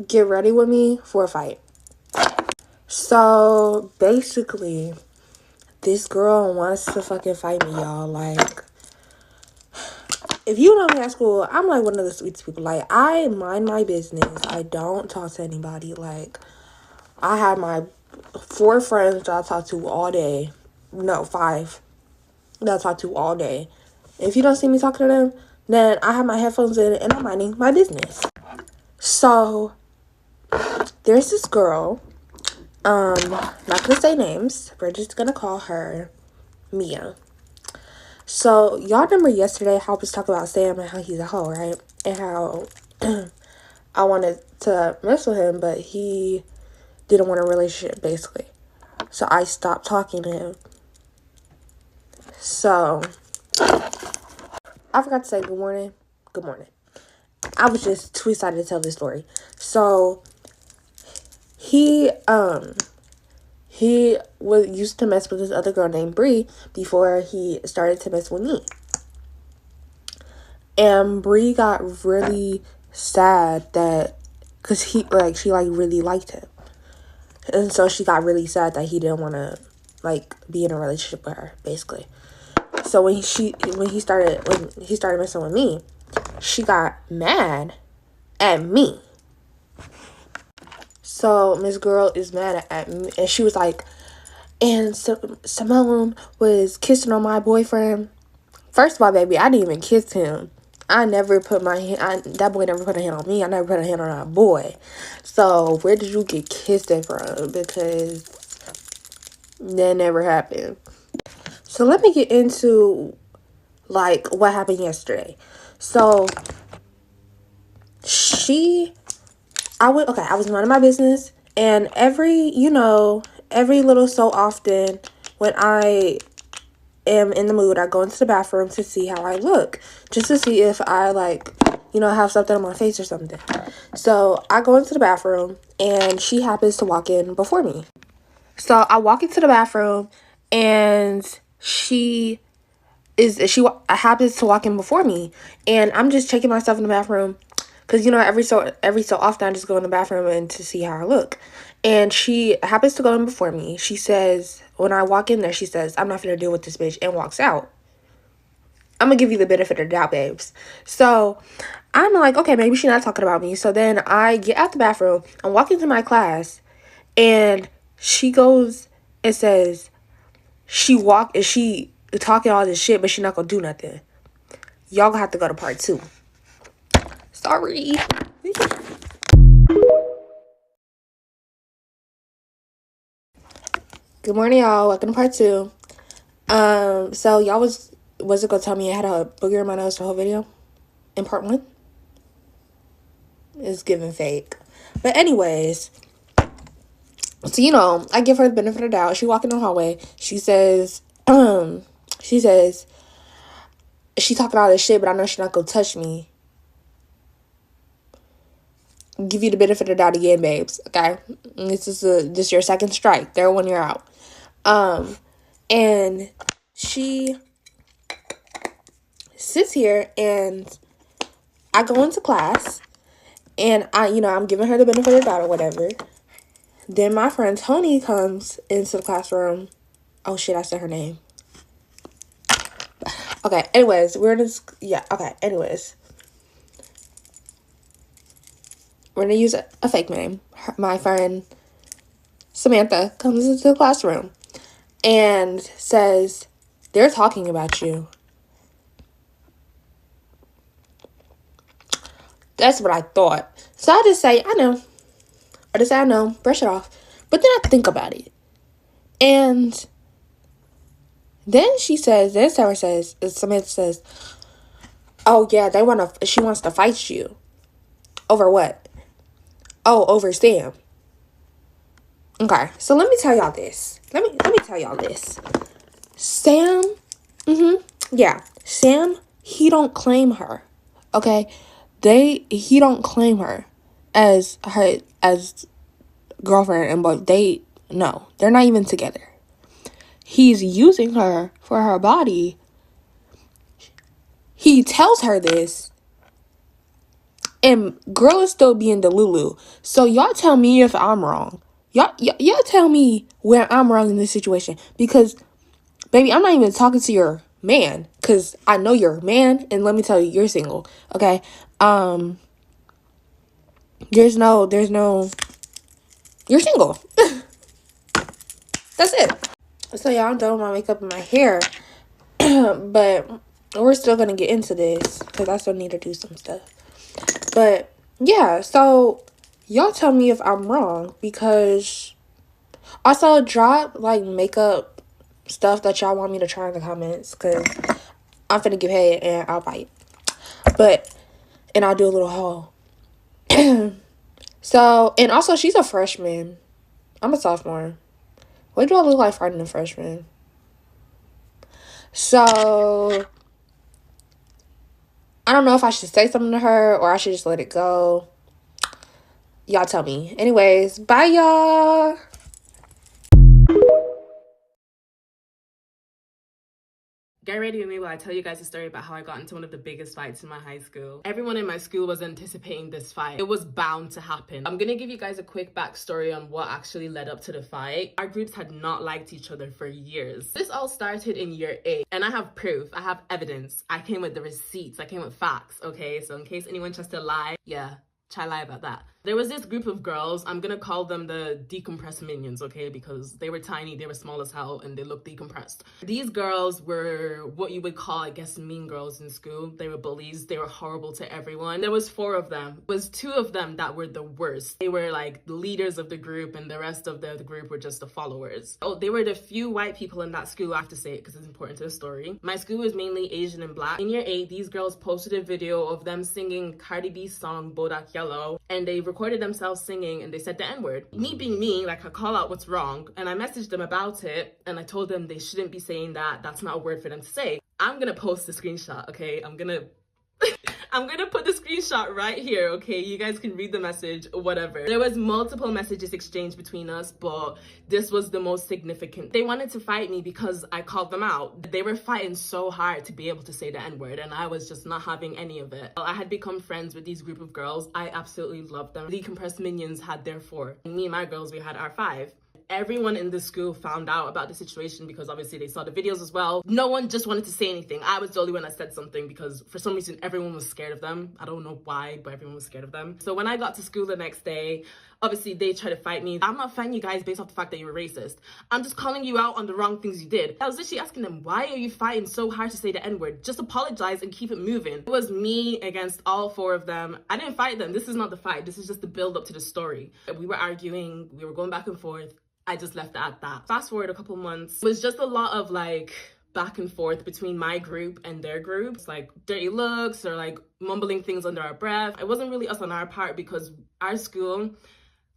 get ready with me for a fight. So basically, this girl wants to fucking fight me, y'all. Like, if you know me at school, I'm like one of the sweetest people. Like, I mind my business. I don't talk to anybody. Like, I have my 4 friends that I talk to all day. No, 5 that I talk to all day. If you don't see me talking to them, then I have my headphones in and I'm minding my business. So, there's this girl. Not gonna say names. We're just gonna call her Mia. So, y'all remember yesterday how I was talking about Sam and how he's a hoe, right? And how I wanted to mess with him, but he didn't want a relationship, basically. So, I stopped talking to him. So, I forgot to say good morning. Good morning. I was just too excited to tell this story. So, he used to mess with this other girl named Bree before he started to mess with me. And Bree got really sad that, because she really liked him. And so she got really sad that he didn't want to, like, be in a relationship with her, basically. So when he started messing with me, she got mad at me. So Miss Girl is mad at me, and she was like, and Simone was kissing on my boyfriend. First of all, baby, I didn't even kiss him. I never put my hand, that boy never put a hand on me. I never put a hand on that boy. So where did you get kissed at from? Because that never happened. So let me get into, like, what happened yesterday. So I was minding my business, and every little so often when I am in the mood, I go into the bathroom to see how I look, just to see if I, like, have something on my face or something. So I go into the bathroom, and she happens to walk in before me. So I walk into the bathroom, and she happens to walk in before me, and I'm just checking myself in the bathroom, because every so often I just go in the bathroom and to see how I look. And she happens to go in before me. She says, when I walk in there, she says, "I'm not gonna deal with this bitch," and walks out. I'm gonna give you the benefit of the doubt, babes. So I'm like, okay, maybe she's not talking about me. So then I get out the bathroom, I'm walking to my class, and she goes and says, she talking all this shit, but she not gonna do nothing. Y'all gonna have to go to part 2. Sorry. Good morning, y'all. Welcome to part 2. So y'all was it gonna tell me I had a booger in my nose the whole video? In part 1? It's giving fake. But anyways, so I give her the benefit of the doubt. She walking in the hallway. She says, she talking all this shit, but I know she's not gonna touch me. Give you the benefit of the doubt again, babes. Okay, this is your second strike. Third one, you're out. And she sits here, and I go into class, and I'm giving her the benefit of the doubt or whatever. Then my friend Tony comes into the classroom. Oh shit, I said her name. Okay, anyways, anyways. We're gonna use a fake name. My friend Samantha comes into the classroom and says, "They're talking about you." That's what I thought. So I just say, "I know." I just say, "I know," brush it off. But then I think about it. And then Samantha says, "Oh yeah, she wants to fight you." Over what? Oh, over Sam. Okay, so let me tell y'all this. Let me tell y'all this. Sam, Sam, he don't claim her. Okay? He don't claim her as girlfriend and boy. They're not even together. He's using her for her body. He tells her this And girl is still being Delulu. So y'all tell me if I'm wrong. Y'all tell me where I'm wrong in this situation. Because, baby, I'm not even talking to your man. Because I know you're a man. And let me tell you, you're single. Okay? There's no, you're single. That's it. So yeah, I'm done with my makeup and my hair. But we're still going to get into this. Because I still need to do some stuff. But yeah, so y'all tell me if I'm wrong, because also drop like makeup stuff that y'all want me to try in the comments, because I'm finna get paid and I'll buy it. And I'll do a little haul. So, and also she's a freshman. I'm a sophomore. What do I look like fighting a freshman? So I don't know if I should say something to her or I should just let it go. Y'all tell me. Anyways, bye y'all. Get ready with me while I tell you guys a story about how I got into one of the biggest fights in my high school. Everyone in my school was anticipating this fight. It was bound to happen. I'm gonna give you guys a quick backstory on what actually led up to the fight. Our groups had not liked each other for years. This all started in year 8, and I have proof, I have evidence. I came with the receipts, I came with facts, okay? So in case anyone tries to lie, yeah, try lie about that. There was this group of girls, I'm gonna call them the decompressed minions, okay? Because they were tiny, they were small as hell, and they looked decompressed. These girls were what you would call, I guess, mean girls in school. They were bullies, they were horrible to everyone. There was 4 of them. It was 2 of them that were the worst. They were like the leaders of the group, and the rest of the group were just the followers. Oh, they were the few white people in that school. I have to say it because it's important to the story. My school was mainly Asian and Black. In year 8, these girls posted a video of them singing Cardi B's song, Bodak Yellow, and they recorded themselves singing and they said the N-word. Me being me, like, I call out what's wrong, and I messaged them about it, and I told them they shouldn't be saying that. That's not a word for them to say. I'm gonna post the screenshot, okay? I'm gonna put the screenshot right here, okay? You guys can read the message, whatever. There was multiple messages exchanged between us, but this was the most significant. They wanted to fight me because I called them out. They were fighting so hard to be able to say the N-word, and I was just not having any of it. I had become friends with these group of girls. I absolutely loved them. The compressed minions had their 4. And me and my girls, we had our 5. Everyone in the school found out about the situation because obviously they saw the videos as well. No one just wanted to say anything. I was the only one that said something because for some reason everyone was scared of them. I don't know why, but everyone was scared of them. So when I got to school the next day, obviously they tried to fight me. I'm not fighting you guys based off the fact that you were racist. I'm just calling you out on the wrong things you did. I was literally asking them, why are you fighting so hard to say the N-word? Just apologize and keep it moving. It was me against all 4 of them. I didn't fight them. This is not the fight. This is just the build up to the story. We were arguing. We were going back and forth. I just left it at that. Fast forward a couple months, it was just a lot of like back and forth between my group and their groups, like dirty looks or like mumbling things under our breath. It wasn't really us on our part because our school,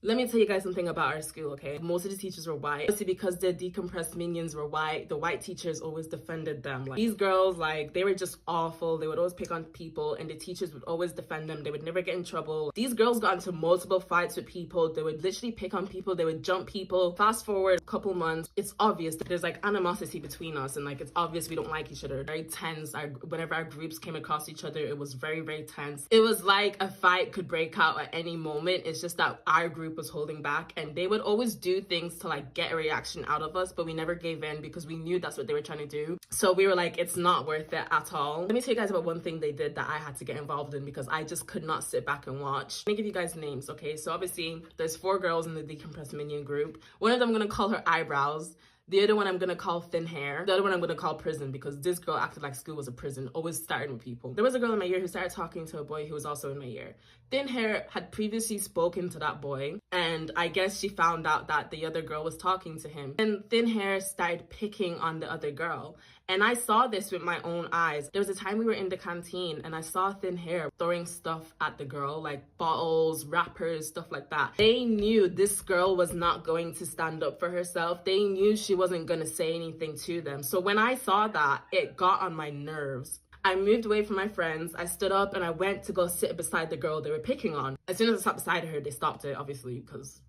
let me tell you guys something about our school, okay? Most of the teachers were white. Obviously, because the decompressed minions were white, the white teachers always defended them. Like, these girls, like, they were just awful. They would always pick on people, and the teachers would always defend them. They would never get in trouble. These girls got into multiple fights with people. They would literally pick on people. They would jump people. Fast forward a couple months, it's obvious that there's, like, animosity between us, and, like, it's obvious we don't like each other. Very tense. Whenever our groups came across each other, it was very, very tense. It was like a fight could break out at any moment. It's just that our group was holding back, and they would always do things to like get a reaction out of us, but we never gave in because we knew that's what they were trying to do. So we were like, it's not worth it at all. Let me tell you guys about one thing they did that I had to get involved in because I just could not sit back and watch. Let me give you guys names, okay? So obviously there's 4 girls in the decompressed minion group. One of them I'm gonna call her Eyebrows. The other one I'm gonna call Thin Hair. The other one I'm gonna call Prison because this girl acted like school was a prison, always starting with people. There was a girl in my year who started talking to a boy who was also in my year. Thin Hair had previously spoken to that boy, and I guess she found out that the other girl was talking to him. And Thin Hair started picking on the other girl. And I saw this with my own eyes. There was a time we were in the canteen and I saw Thin Hair throwing stuff at the girl, like bottles, wrappers, stuff like that. They knew this girl was not going to stand up for herself. They knew she wasn't going to say anything to them. So when I saw that, it got on my nerves. I moved away from my friends. I stood up and I went to go sit beside the girl they were picking on. As soon as I sat beside her, they stopped it, obviously, because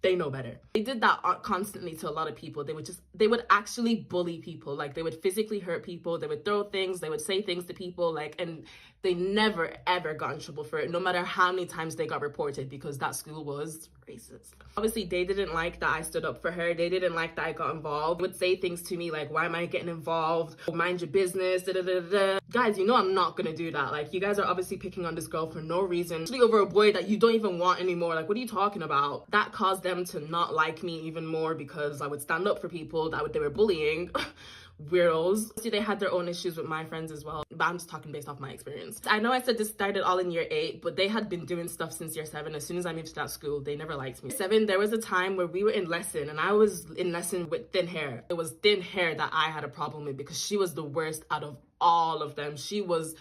They know better. They did that constantly to a lot of people. They would actually bully people. Like, they would physically hurt people. They would throw things. They would say things to people. Like, and they never, ever got in trouble for it, no matter how many times they got reported, because that school was racist. Obviously, they didn't like that I stood up for her. They didn't like that I got involved. They would say things to me like, why am I getting involved? Mind your business, da da da da. Guys, you know I'm not gonna do that. Like, you guys are obviously picking on this girl for no reason, especially over a boy that you don't even want anymore. Like, what are you talking about? That caused them to not like me even more, because I would stand up for people that they were bullying. Weirdos. See, they had their own issues with my friends as well, but I'm just talking based off my experience. I know I said this started all in year 8, but they had been doing stuff since year 7. As soon as I moved to that school, they never liked me. 7, there was a time where we were in lesson, and I was in lesson with thin hair. It was thin hair that I had a problem with, because she was the worst out of all of them. She was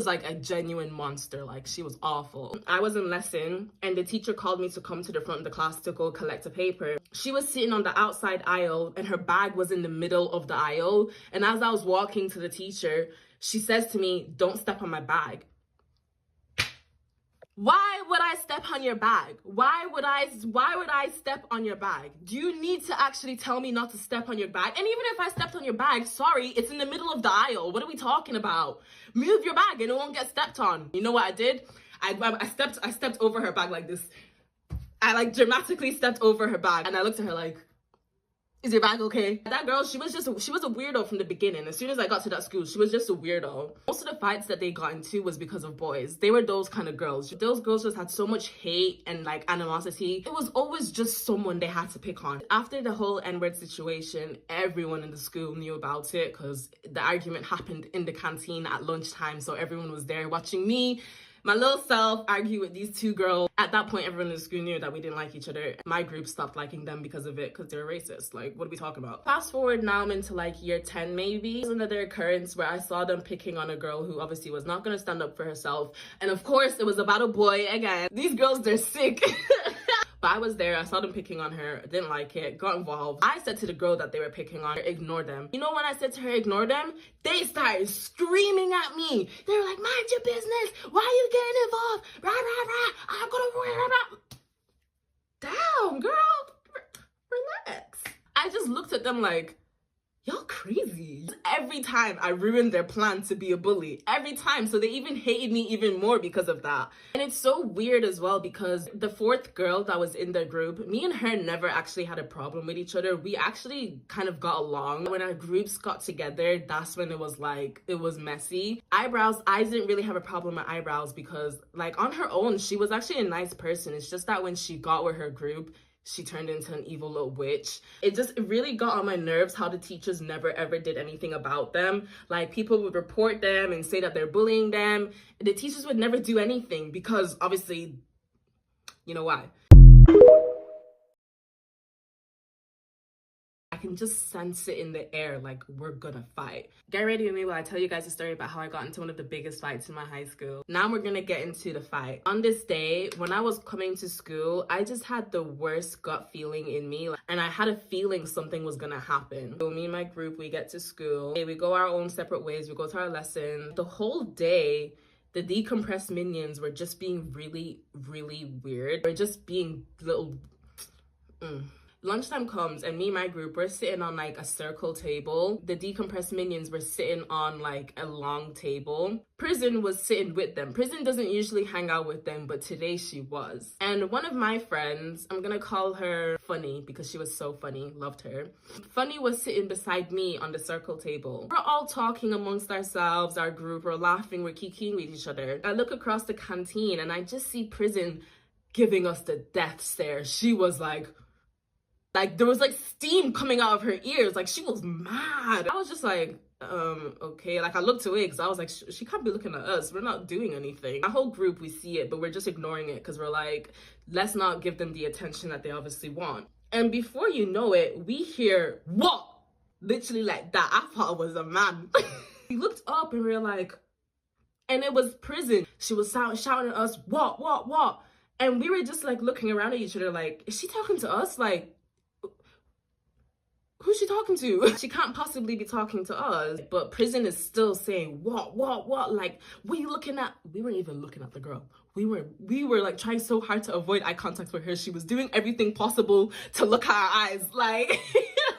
like a genuine monster. Like, she was awful. I was in lesson, and the teacher called me to come to the front of the class to go collect a paper. She was sitting on the outside aisle, and her bag was in the middle of the aisle. And as I was walking to the teacher, she says to me, "Don't step on my bag." Why would I step on your bag? Why would I step on your bag? Do you need to actually tell me not to step on your bag? And even if I stepped on your bag, sorry, it's in the middle of the aisle. What are we talking about? Move your bag and it won't get stepped on. You know what I did? I stepped over her bag like this. I like dramatically stepped over her bag, and I looked at her like, "Is your bag okay?" That girl, she was a weirdo from the beginning. As soon as I got to that school, she was just a weirdo. Most of the fights that they got into was because of boys. They were those kind of girls. Those girls just had so much hate and like animosity. It was always just someone they had to pick on. After the whole N-word situation, everyone in the school knew about it, because the argument happened in the canteen at lunchtime. So everyone was there watching me, my little self, argue with these 2 girls. At that point, everyone in the school knew that we didn't like each other. My group stopped liking them because of it, because they were racist. Like, what are we talking about? Fast forward now, I'm into like year 10 maybe. There's another occurrence where I saw them picking on a girl who obviously was not going to stand up for herself. And of course, it was about a boy again. These girls, they're sick. But I was there, I saw them picking on her, didn't like it, got involved. I said to the girl that they were picking on, ignore them. You know when I said to her, ignore them? They started screaming at me. They were like, mind your business. Why are you getting involved? Rah, rah, rah. I'm gonna... Damn, girl. Relax. I just looked at them like, y'all crazy. Every time I ruined their plan to be a bully. Every time. So they even hated me even more because of that. And it's so weird as well, because the 4th girl that was in the group, me and her never actually had a problem with each other. We actually kind of got along. When our groups got together, that's when it was messy. Eyebrows, I didn't really have a problem with eyebrows, because like on her own, she was actually a nice person. It's just that when she got with her group, she turned into an evil little witch. It really got on my nerves how the teachers never ever did anything about them. Like, people would report them and say that they're bullying them. The teachers would never do anything, because obviously, you know why? I can just sense it in the air, like, we're gonna fight. Get ready with me while I tell you guys a story about how I got into one of the biggest fights in my high school. Now we're gonna get into the fight. On this day, when I was coming to school, I just had the worst gut feeling in me, and I had a feeling something was gonna happen. So me and my group, we get to school, we go our own separate ways, we go to our lesson. The whole day, the decompressed minions were just being really, really weird. They're just being little... Lunchtime comes, and me and my group, we're sitting on like a circle table. The decompressed minions were sitting on like a long table. Prison was sitting with them. Prison doesn't usually hang out with them, but today she was. And one of my friends, I'm gonna call her Funny because she was so funny, loved her. Funny was sitting beside me on the circle table. We're all talking amongst ourselves, our group, we're laughing, we're kikiing with each other. I look across the canteen and I just see Prison giving us the death stare. She was like there was like steam coming out of her ears. Like, she was mad. I was just like, okay. Like, I looked away because I was like, she can't be looking at us. We're not doing anything. Our whole group, we see it, but we're just ignoring it because we're like, let's not give them the attention that they obviously want. And before you know it, we hear, what? Literally like that. I thought it was a man. We looked up and we were like, and it was Prison. She was shouting at us, what? And we were just like looking around at each other like, is she talking to us? Like, who's she talking to? She can't possibly be talking to us. But Prison is still saying, what? Like, what are you looking at? We weren't even looking at the girl. we were like trying so hard to avoid eye contact with her. She was doing everything possible to look at our eyes, like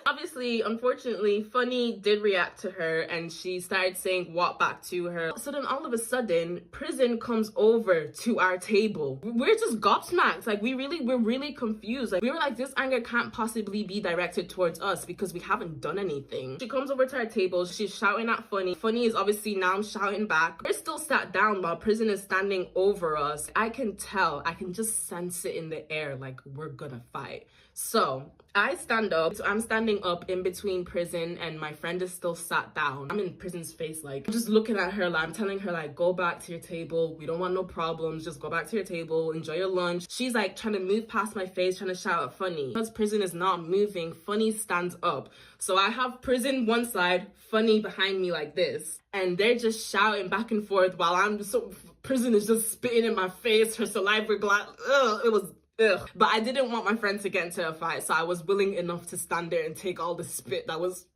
obviously, unfortunately, Funny did react to her and she started saying what back to her. So then all of a sudden, Prison comes over to our table. We're just gobsmacked. Like we're really confused. Like we were like, this anger can't possibly be directed towards us because we haven't done anything. She comes over to our table. She's shouting at Funny. Funny is obviously now shouting back. We're still sat down while Prison is standing over us. I can tell, I can just sense it in the air, like we're gonna fight. So I stand up. So I'm standing up in between Prison and my friend is still sat down. I'm in Prison's face, like I'm just looking at her, like I'm telling her like, go back to your table. We don't want no problems. Just go back to your table. Enjoy your lunch. She's like trying to move past my face, trying to shout at Funny. Because Prison is not moving, Funny stands up. So I have Prison one side, Funny behind me like this. And they're just shouting back and forth while Prison is just spitting in my face. Her saliva gland, it was ugh. But I didn't want my friend to get into a fight, so I was willing enough to stand there and take all the spit that was.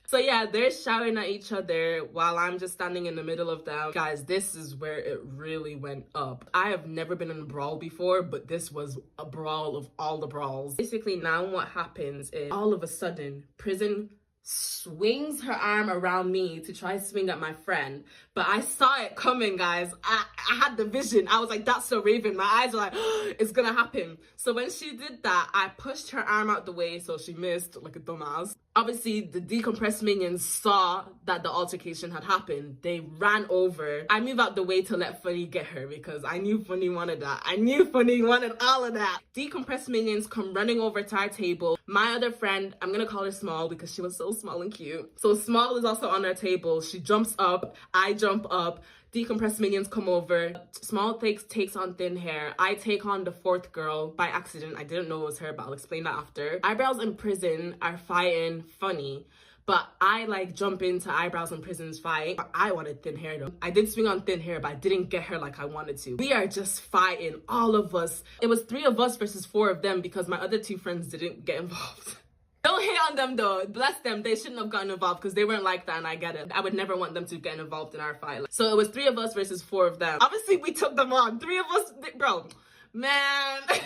So yeah, they're shouting at each other while I'm just standing in the middle of them. Guys, this is where it really went up. I have never been in a brawl before, but this was a brawl of all the brawls. Basically, now what happens is all of a sudden, Prison swings her arm around me to try to swing at my friend, but I saw it coming, guys. I had the vision. I was like, that's so Raven. My eyes were like, oh, it's gonna happen. So when she did that, I pushed her arm out the way so she missed like a dumbass. Obviously, the decompressed minions saw that the altercation had happened. They ran over. I moved out the way to let Funny get her because I knew Funny wanted that. I knew Funny wanted all of that. Decompressed minions come running over to our table. My other friend, I'm gonna call her Small because she was so small and cute. So Small is also on our table. She jumps up. I jump up. Decompressed minions come over. Small takes on Thin Hair. I take on the fourth girl by accident. I didn't know it was her, but I'll explain that after. Eyebrows and Prison are fighting Funny, but I like jump into Eyebrows and Prison's fight. I wanted Thin Hair though. I did swing on Thin Hair, but I didn't get her like I wanted to. We are just fighting, all of us. It was 3 of us versus 4 of them because my other 2 friends didn't get involved. Don't hate on them though. Bless them. They shouldn't have gotten involved because they weren't like that and I get it. I would never want them to get involved in our fight. So it was 3 of us versus 4 of them. Obviously, we took them on. 3 of us, bro. Man, it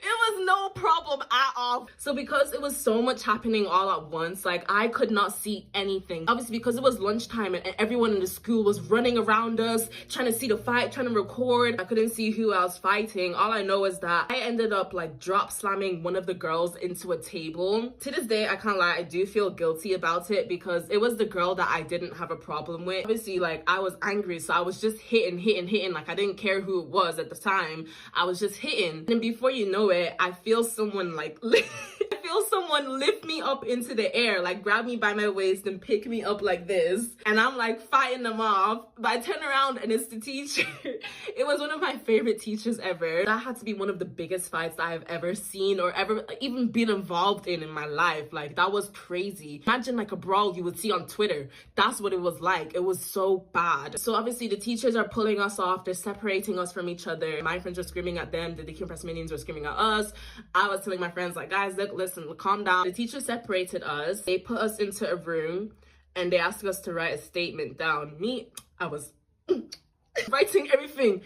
was no problem at all. So because it was so much happening all at once, like I could not see anything. Obviously because it was lunchtime and everyone in the school was running around us, trying to see the fight, trying to record. I couldn't see who else fighting. All I know is that I ended up like drop slamming one of the girls into a table. To this day, I can't lie, I do feel guilty about it because it was the girl that I didn't have a problem with. Obviously, like I was angry, so I was just hitting. Like I didn't care who it was at the time. I was just hitting. And before you know it, I feel someone like someone lift me up into the air, like grab me by my waist and pick me up like this. And I'm like fighting them off. But I turn around and it's the teacher. It was one of my favorite teachers ever. That had to be one of the biggest fights that I've ever seen or ever even been involved in my life. Like that was crazy. Imagine like a brawl you would see on Twitter. That's what it was like. It was so bad. So obviously the teachers are pulling us off. They're separating us from each other. My friends were screaming at them. The decompressed minions were screaming at us. I was telling my friends like, guys, look, listen, calm down. The teacher separated us. They put us into a room and they asked us to write a statement down. I was writing everything.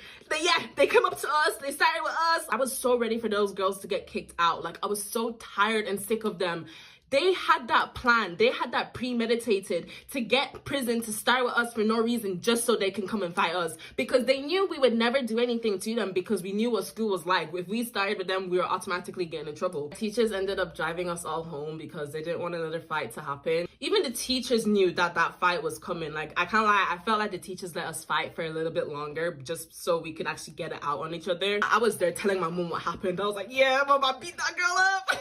They come up to us. They started with us. I was so ready for those girls to get kicked out. Like I was so tired and sick of them. They had that plan. They had that premeditated to get Prison to start with us for no reason, just so they can come and fight us. Because they knew we would never do anything to them because we knew what school was like. If we started with them, we were automatically getting in trouble. Teachers ended up driving us all home because they didn't want another fight to happen. Even the teachers knew that that fight was coming. Like, I can't lie, I felt like the teachers let us fight for a little bit longer just so we could actually get it out on each other. I was there telling my mom what happened. I was like, yeah, mom, I beat that girl up.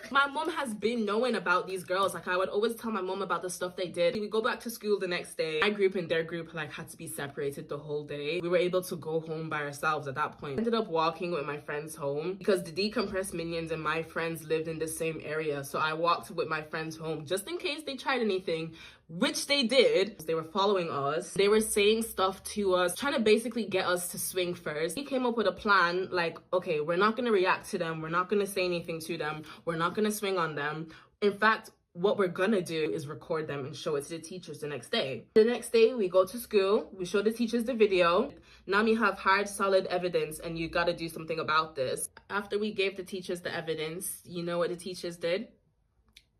My mom has been knowing about these girls. Like I would always tell my mom about the stuff they did. We go back to school the next day. My group and their group like had to be separated the whole day. We were able to go home by ourselves at that point. I ended up walking with my friends home because the decompressed minions and my friends lived in the same area. So I walked with my friends home just in case they tried anything, which they did. They were following us. They were saying stuff to us, trying to basically get us to swing first. He came up with a plan like, okay, we're not going to react to them. We're not going to say anything to them. We're not going to swing on them. In fact, what we're gonna do is record them and show it to the teachers the next day. The next day, we go to school, we show the teachers the video. Now we have hard, solid evidence, and you gotta do something about this. After we gave the teachers the evidence, you know what the teachers did?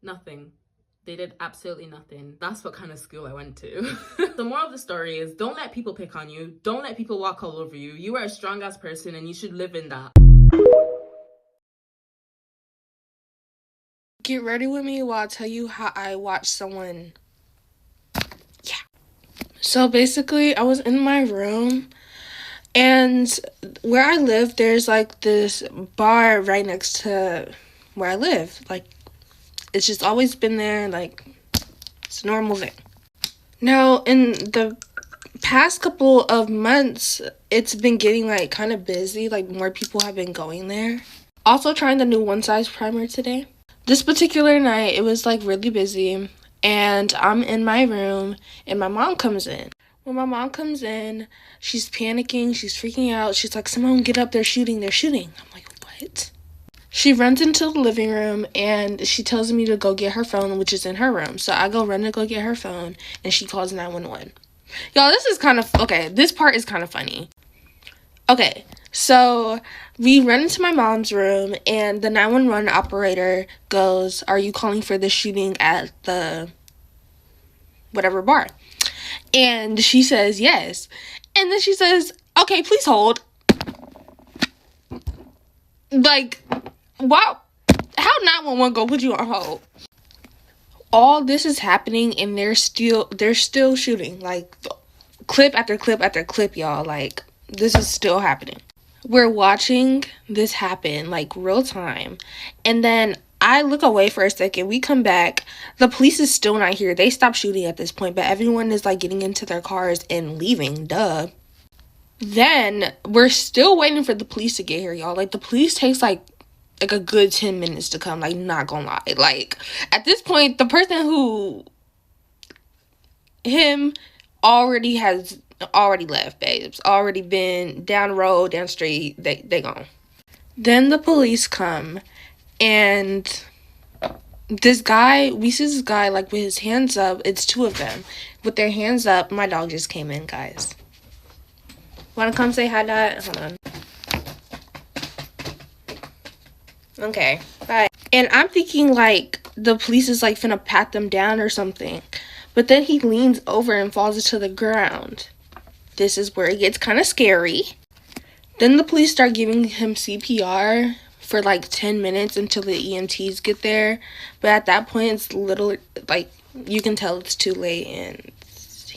Nothing. They did absolutely nothing. That's what kind of school I went to. The moral of the story is, don't let people pick on you. Don't let people walk all over you. You are a strong-ass person and you should live in that. Get ready with me while I tell you how I watched someone. Yeah. So basically, I was in my room, and where I live, there's like this bar right next to where I live. Like, it's just always been there. Like, it's a normal thing. Now, in the past couple of months, it's been getting like kind of busy. Like, more people have been going there. Also trying the new One Size primer today. This particular night, it was like really busy, and I'm in my room, and my mom comes in. When my mom comes in, she's panicking, she's freaking out. She's like, "Simone, get up, they're shooting. I'm like, what? She runs into the living room, and she tells me to go get her phone, which is in her room. So I run to go get her phone, and she calls 911. Y'all, this is kind of, okay, this part is kind of funny. Okay, so we run into my mom's room, and the 911 operator goes, "Are you calling for the shooting at the whatever bar?" And she says, "Yes." And then she says, "Okay, please hold." Like, wow, how 911 go put you on hold? All this is happening, and they're still shooting. Like, clip after clip after clip, y'all. Like, this is still happening. We're watching this happen, like, real time. And then I look away for a second. We come back. The police is still not here. They stopped shooting at this point, but everyone is, like, getting into their cars and leaving. Duh. Then we're still waiting for the police to get here, y'all. Like, the police takes, like a good 10 minutes to come. Like, not gonna lie. Like, at this point, the person who... him already left, babes. Already been down the road, down the street. They gone. Then the police come, and this guy, we see this guy, like, with his hands up. It's two of them. With their hands up. My dog just came in, guys. Wanna come say hi, Dad? Hold on. Okay, bye. And I'm thinking, like, the police is, like, finna pat them down or something. But then he leans over and falls to the ground. This is where it gets kind of scary. Then the police start giving him CPR for like 10 minutes until the EMTs get there. But at that point, it's little, like, you can tell it's too late, and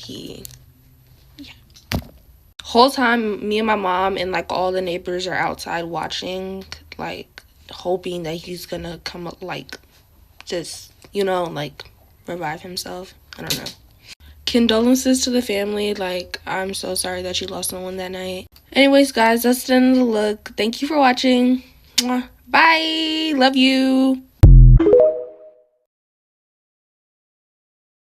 yeah. Whole time, me and my mom and, like, all the neighbors are outside watching, like, hoping that he's gonna come up, like, just, you know, like, revive himself. I don't know. Condolences to the family. Like, I'm so sorry that you lost someone that night. Anyways, guys, that's the end of the look. Thank you for watching. Mwah. Bye. Love you.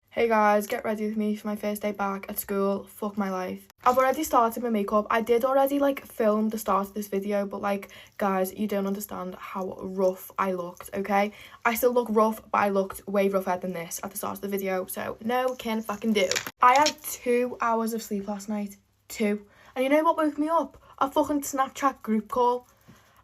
Hey guys, get ready with me for my first day back at school. Fuck my life. I've already started my makeup. I did already, like, film the start of this video, but, like, guys, you don't understand how rough I looked, okay? I still look rough, but I looked way rougher than this at the start of the video, so no can fucking do. I had 2 hours of sleep last night. 2. And you know what woke me up? A fucking Snapchat group call.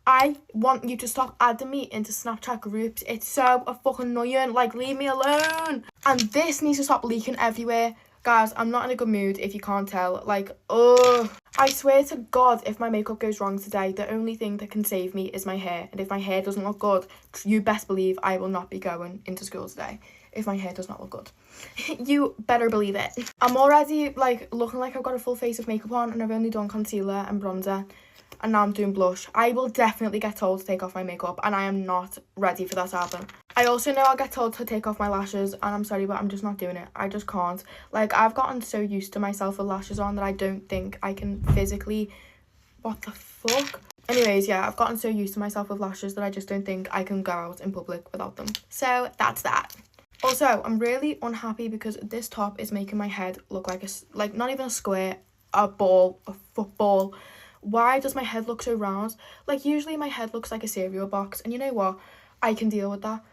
I want you to stop adding me into Snapchat groups. It's so fucking annoying. Like, leave me alone. And this needs to stop leaking everywhere. Guys, I'm not in a good mood, if you can't tell. Like, ugh. I swear to God, if my makeup goes wrong today, the only thing that can save me is my hair. And if my hair doesn't look good, you best believe I will not be going into school today. If my hair does not look good. You better believe it. I'm already, like, looking like I've got a full face of makeup on, and I've only done concealer and bronzer. And now I'm doing blush. I will definitely get told to take off my makeup, and I am not ready for that to happen. I also know I'll get told to take off my lashes, and I'm sorry, but I'm just not doing it. I just can't. Like, I've gotten so used to myself with lashes on that I don't think I can physically... What the fuck? Anyways, yeah, I've gotten so used to myself with lashes that I just don't think I can go out in public without them. So, that's that. Also, I'm really unhappy because this top is making my head look like like, not even a square, a ball, a football. Why does my head look so round? Like, usually my head looks like a cereal box, and you know what? I can deal with that.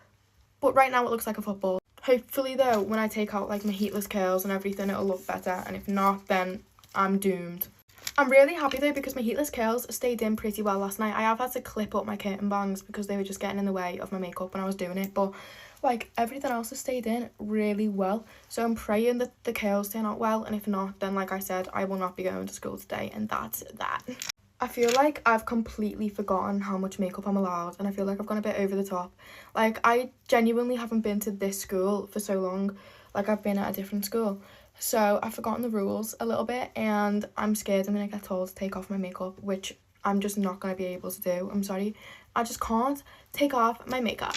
But right now it looks like a football. Hopefully though, when I take out like my heatless curls and everything, it'll look better, and if not, then I'm doomed. I'm really happy though because my heatless curls stayed in pretty well last night. I have had to clip up my curtain bangs because they were just getting in the way of my makeup when I was doing it, but like everything else has stayed in really well. So I'm praying that the curls turn out well, and if not, then like I said, I will not be going to school today, and that's that. I feel like I've completely forgotten how much makeup I'm allowed, and I feel like I've gone a bit over the top. Like, I genuinely haven't been to this school for so long. Like, I've been at a different school. So I've forgotten the rules a little bit, and I'm scared I'm going to get told to take off my makeup, which I'm just not going to be able to do. I'm sorry. I just can't take off my makeup.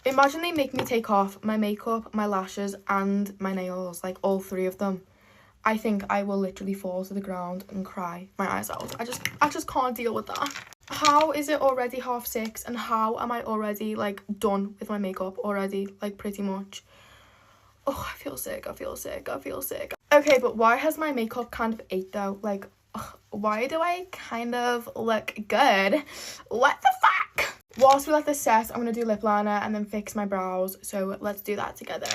Imagine they make me take off my makeup, my lashes, and my nails, like all three of them. I think I will literally fall to the ground and cry my eyes out. I just can't deal with that. How is it already 6:30, and how am I already like done with my makeup already, like pretty much? Oh, I feel sick. Okay, but why has my makeup kind of ate though? Like, ugh, why do I kind of look good? What the fuck? Whilst we let this set, I'm gonna do lip liner and then fix my brows. So let's do that together.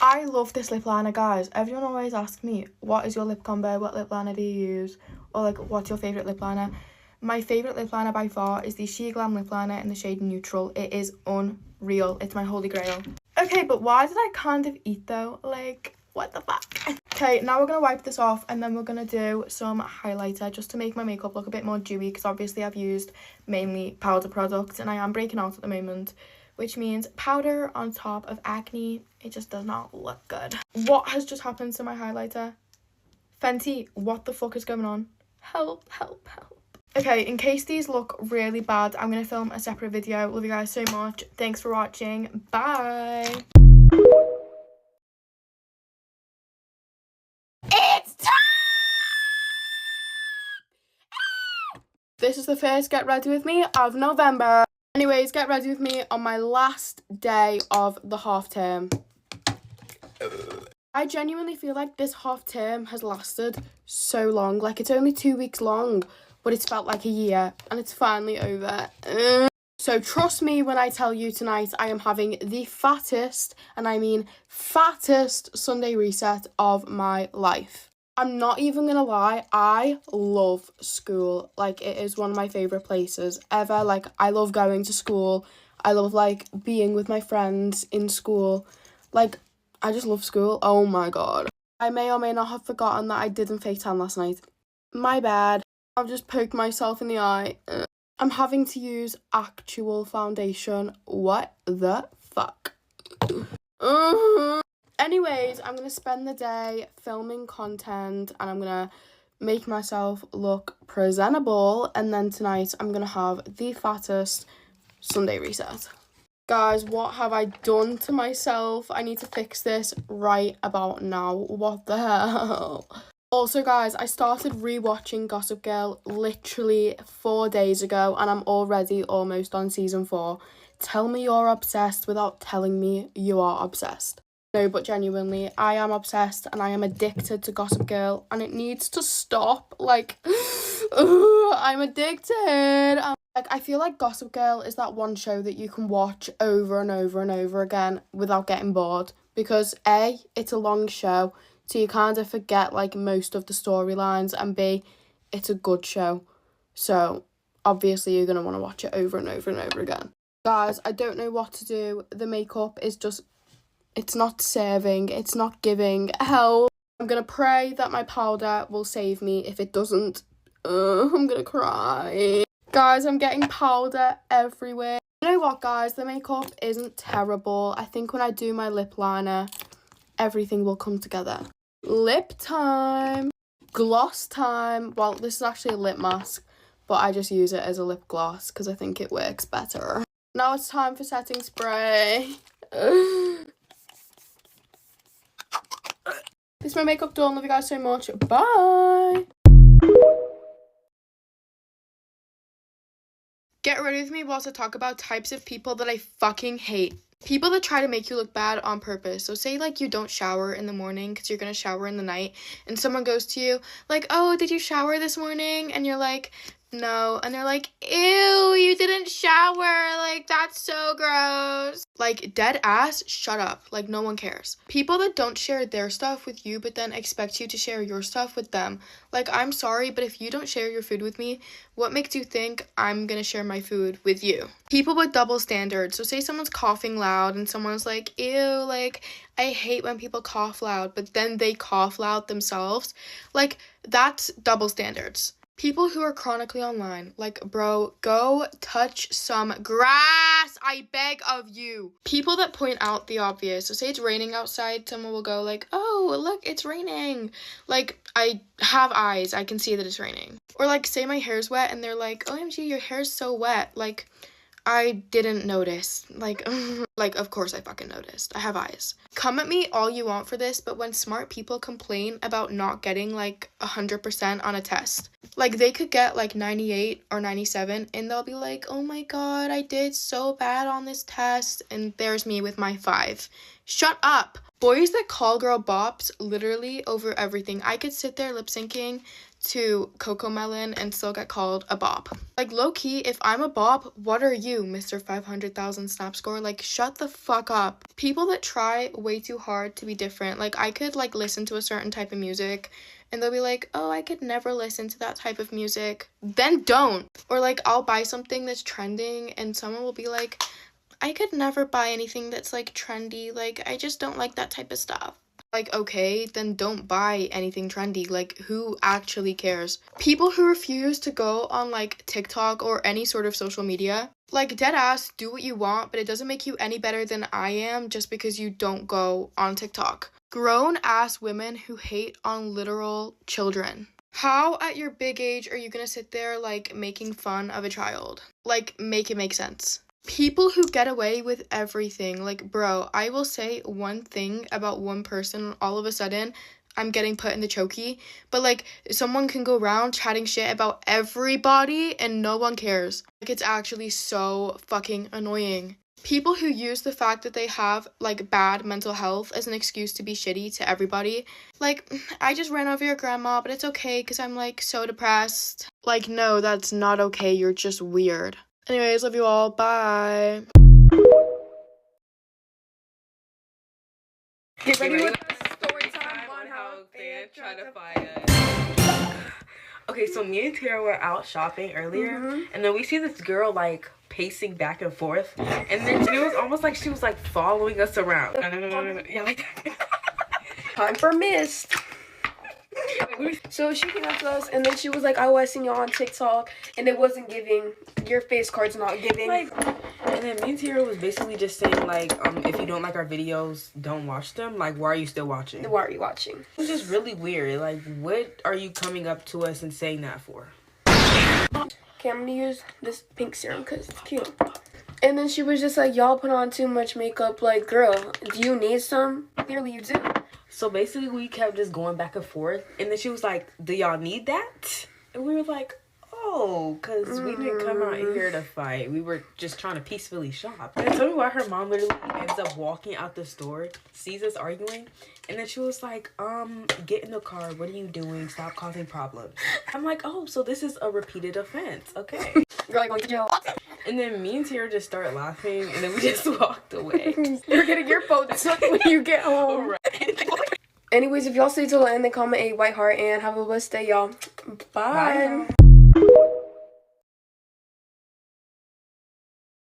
I love this lip liner, guys. Everyone always asks me, what is your lip combo? What lip liner do you use? Or like, what's your favourite lip liner? My favourite lip liner by far is the She Glam lip liner in the shade Neutral. It is unreal. It's my holy grail. Okay, but why did I kind of eat though? Like, what the fuck? Okay, now we're going to wipe this off, and then we're going to do some highlighter just to make my makeup look a bit more dewy, because obviously I've used mainly powder products and I am breaking out at the moment, which means powder on top of acne. It just does not look good. What has just happened to my highlighter? Fenty, what the fuck is going on? Help, help, help. Okay, in case these look really bad, I'm going to film a separate video. Love you guys so much. Thanks for watching. Bye. It's time! This is the first Get Ready With Me of November. Anyways, get ready with me on my last day of the half term. I genuinely feel like this half term has lasted so long. Like, it's only 2 weeks long, but it's felt like a year, and it's finally over. So trust me when I tell you tonight I am having the fattest, and I mean fattest, Sunday reset of my life. I'm not even gonna lie, I love school. Like, it is one of my favourite places ever. Like, I love going to school. I love, like, being with my friends in school. Like, I just love school. Oh my god. I may or may not have forgotten that I didn't fake tan last night. My bad. I've just poked myself in the eye. I'm having to use actual foundation. What the fuck? Anyways, I'm going to spend the day filming content, and I'm going to make myself look presentable, and then tonight I'm going to have the fattest Sunday reset. Guys, what have I done to myself? I need to fix this right about now. What the hell? Also, guys, I started rewatching Gossip Girl literally 4 days ago, and I'm already almost on season 4. Tell me you're obsessed without telling me you are obsessed. No, but genuinely, I am obsessed and I am addicted to Gossip Girl, and it needs to stop. Like, I'm addicted. Like, I feel like Gossip Girl is that one show that you can watch over and over and over again without getting bored, because A, it's a long show, so you kind of forget like most of the storylines, and B, it's a good show, so obviously you're going to want to watch it over and over and over again. Guys, I don't know what to do. The makeup is just, it's not serving, it's not giving. Help. I'm going to pray that my powder will save me. If it doesn't, I'm going to cry. Guys, I'm getting powder everywhere. You know what, guys? The makeup isn't terrible. I think when I do my lip liner, everything will come together. Lip time. Gloss time. Well, this is actually a lip mask, but I just use it as a lip gloss because I think it works better. Now it's time for setting spray. This is my makeup done. Love you guys so much. Bye. Get ready with me whilst I talk about types of people that I fucking hate. People that try to make you look bad on purpose. So say like you don't shower in the morning because you're going to shower in the night, and someone goes to you like, oh, did you shower this morning? And you're like, no. And they're like, ew, you didn't didn't shower. Like, that's so gross. Like, dead ass, shut up. Like, no one cares. People that don't share their stuff with you but then expect you to share your stuff with them. Like, I'm sorry, but if you don't share your food with me, what makes you think I'm gonna share my food with you? People with double standards. So say someone's coughing loud and someone's like, ew, like, I hate when people cough loud, but then they cough loud themselves. Like, that's double standards. People who are chronically online, like, bro, go touch some grass, I beg of you. People that point out the obvious. So say it's raining outside, someone will go like, oh, look, it's raining. Like, I have eyes, I can see that it's raining. Or like, say my hair's wet and they're like, OMG, your hair's so wet. Like, I didn't notice. Like, like, of course I fucking noticed. I have eyes. Come at me all you want for this, but when smart people complain about not getting, like, 100% on a test, like, they could get, like, 98 or 97, and they'll be like, oh my god, I did so bad on this test, and there's me with my 5. Shut up! Boys that call girl bops literally over everything. I could sit there lip syncing to Coco Melon and still get called a bop. Like, low-key, if I'm a bop, what are you, Mr. 500,000 snap score? Like, shut the fuck up. People that try way too hard to be different. Like, I could, like, listen to a certain type of music and they'll be like, oh, I could never listen to that type of music. Then don't. Or, like, I'll buy something that's trending and someone will be like, I could never buy anything that's, like, trendy. Like, I just don't like that type of stuff. Like, okay, then don't buy anything trendy. Like, who actually cares? People who refuse to go on, like, TikTok or any sort of social media, like, dead ass, do what you want, but it doesn't make you any better than I am just because you don't go on TikTok. Grown ass women who hate on literal children. How at your big age are you gonna sit there, like, making fun of a child? Like, make it make sense. People who get away with everything. Like, bro, I will say one thing about one person, all of a sudden, I'm getting put in the chokey. But, like, someone can go around chatting shit about everybody and no one cares. Like, it's actually so fucking annoying. People who use the fact that they have, like, bad mental health as an excuse to be shitty to everybody. Like, I just ran over your grandma, but it's okay because I'm, like, so depressed. Like, no, that's not okay. You're just weird. Anyways, love you all. Bye. Get ready with story time on how they try to find us. Okay, so me and Tara were out shopping earlier, and then we see this girl, like, pacing back and forth, and then it was almost like she was, like, following us around. Yeah, like that. time for mist. So she came up to us and then she was like, I seen y'all on TikTok and it wasn't giving. Your face card's not giving. Like, and then me and Tara was basically just saying, like, if you don't like our videos, don't watch them. Like, why are you still watching? Why are you watching? It was just really weird. Like, what are you coming up to us and saying that for? Okay, I'm gonna use this pink serum because it's cute. And then she was just like, y'all put on too much makeup. Like, girl, do you need some? Clearly you do. So basically we kept just going back and forth, and then she was like, do y'all need that? And we were like, oh, because we didn't come out here to fight. We were just trying to peacefully shop. And tell me why her mom literally ends up walking out the store, sees us arguing, and then she was like, get in the car. What are you doing? Stop causing problems. I'm like, oh, so this is a repeated offense. Okay. You're like, going to jail. And then me and Tara just started laughing, and then we just walked away. You're getting your phone sucked when you get home. Right. Anyways, if y'all stay till the end, then comment a white heart and have a blessed day, y'all. Bye.